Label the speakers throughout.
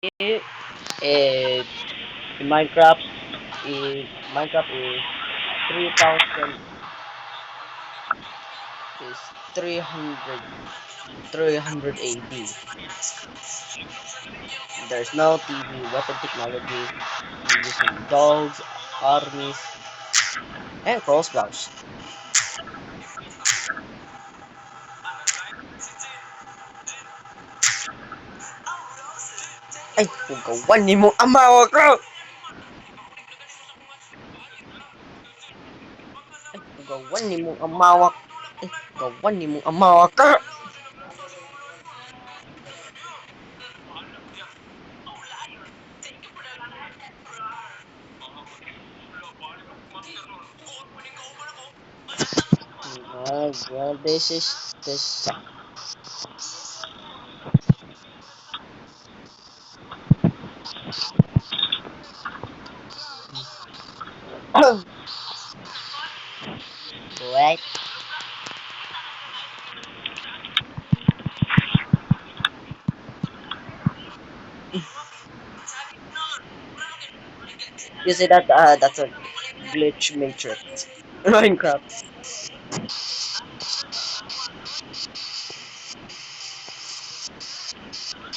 Speaker 1: And Minecraft Minecraft is 3000 is 300 AD. There's no TV, weapon technology, using dogs, armies, and crossbows. Ay, pugawan ni mo amawa ko! Ay, pugawan ni mo amawa. Ay, pugawan ni mo amawa ka! Well, this. Right? You see that? That's a glitch matrix. Minecraft.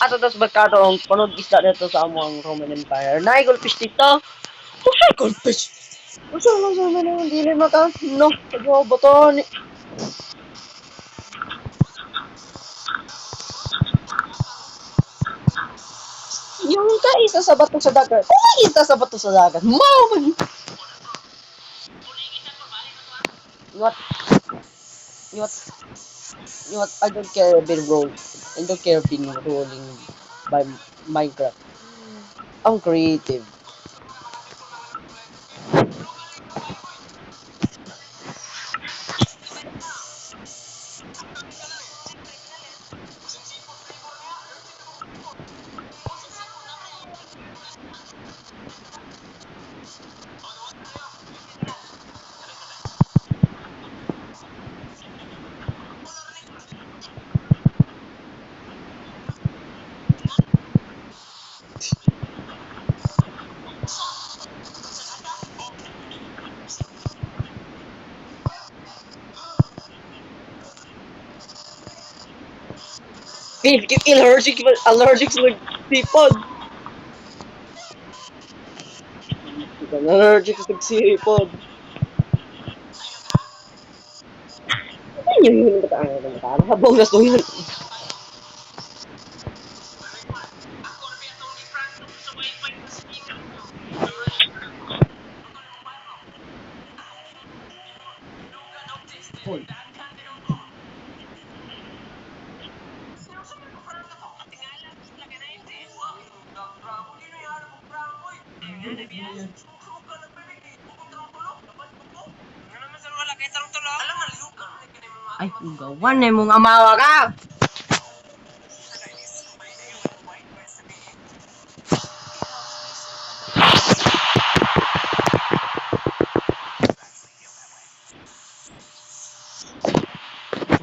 Speaker 1: Ato tos barkado ang panog isda dito sa among Roman Empire. Nay goldfish dito. Usa goldfish. Usa lang sa mga dili maka. No, pagyo boton. Yung ka isa sa bato sa dagat. Kung isa sa bato sa dagat. Mao man. What? What? What? I don't care being rolled. I don't care being rolling by Minecraft. I'm creative. Allergic to sipon. Allergic to sipon. Ano yung mata? Habang na to yun. Ay, gawan eh mong amawa ka!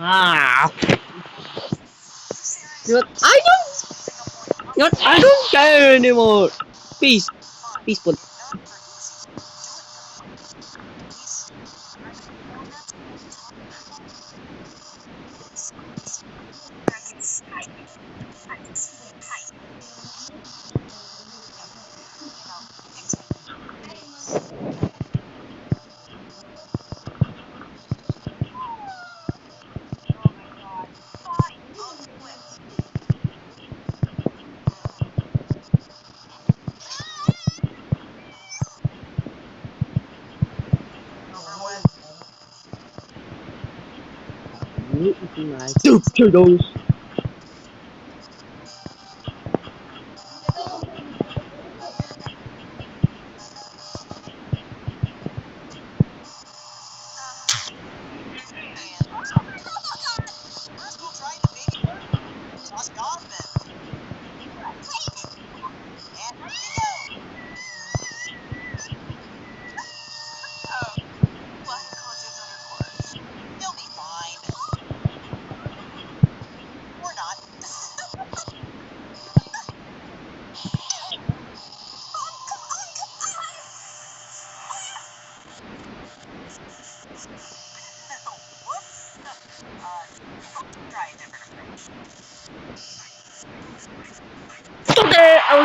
Speaker 1: Ah! I don't care anymore! Peace! Peaceful. Super those.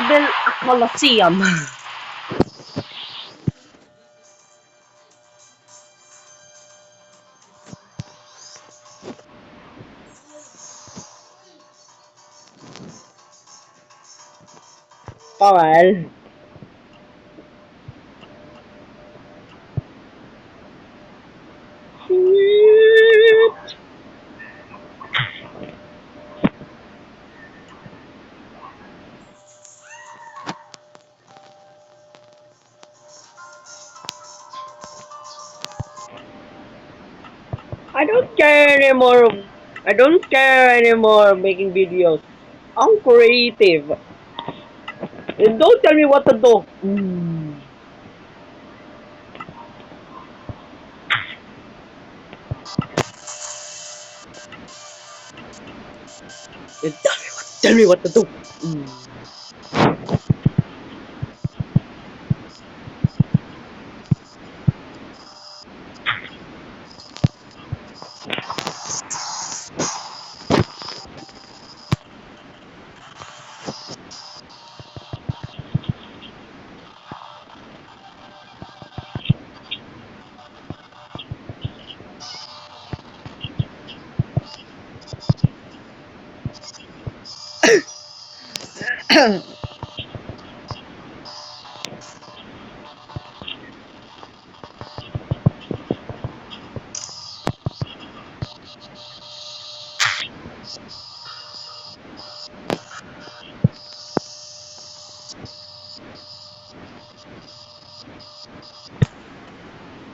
Speaker 1: build a Colosseum. Powell. I don't care anymore. I don't care anymore making videos. I'm creative. And don't tell me what to do. And tell me what to do.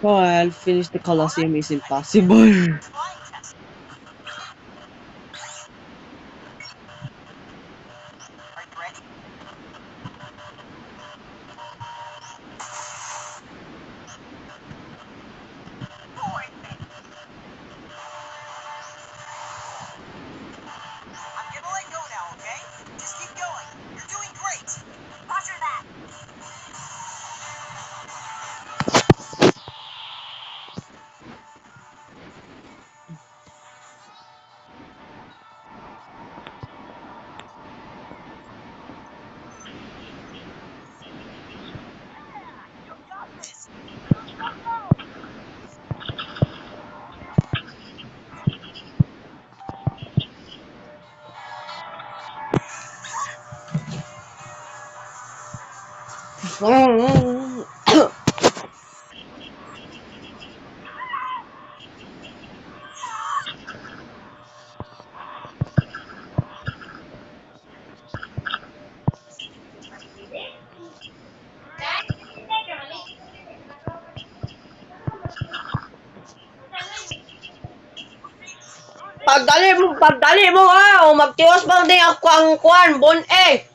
Speaker 1: Well, finish the Colosseum is impossible. Pagdali mo ha! O magtiwas bang din ako ang kwan, bon eh!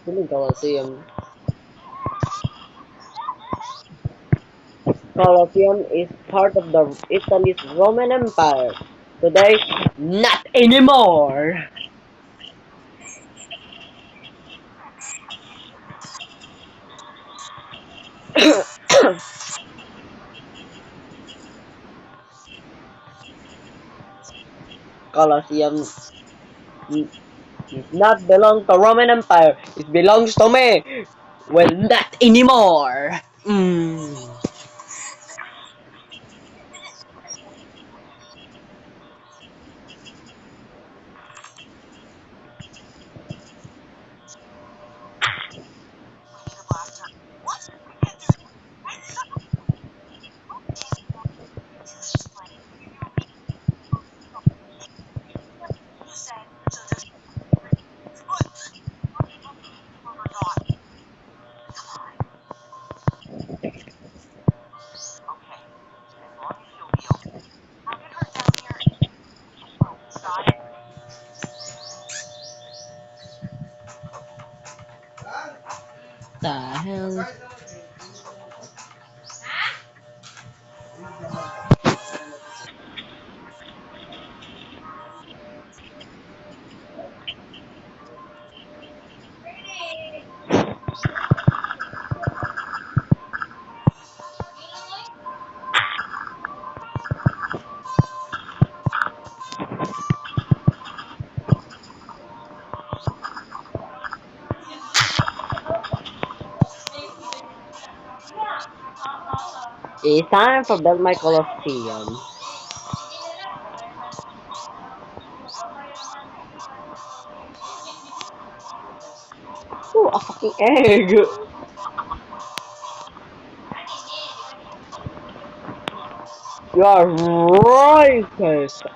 Speaker 1: Feeling Colosseum. Colosseum is part of the Italy's Roman Empire. Today, not anymore! Colosseum does not belong to Roman Empire. It belongs to me. Well, not anymore. The hell? It's time for Build My Colosseum. Oh, a fucking egg! You are racist!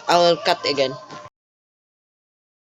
Speaker 1: I will cut again.